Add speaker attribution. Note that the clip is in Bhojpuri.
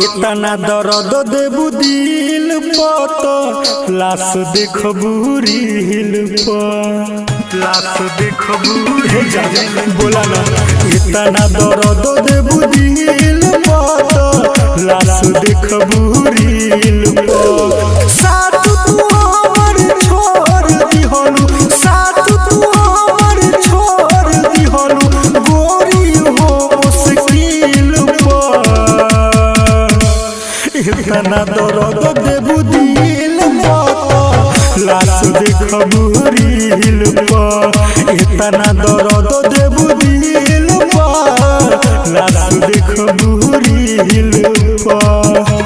Speaker 1: इतना दर्द देबू दिल पर लाश देखबू रील पर लाश देखबू बोला ना इतना दर्द देबू दिल पर लाश देखबू रील पर साथ तू हमर छोड़ दिहलू साथ तू हमर छोड़ दिहलू गोरी हो मुश्किल पर इतना दर्द देबू दिल पर लाश देखबू रील पर इतना दर्द देबू दिल पर लाश देखबू रील पर।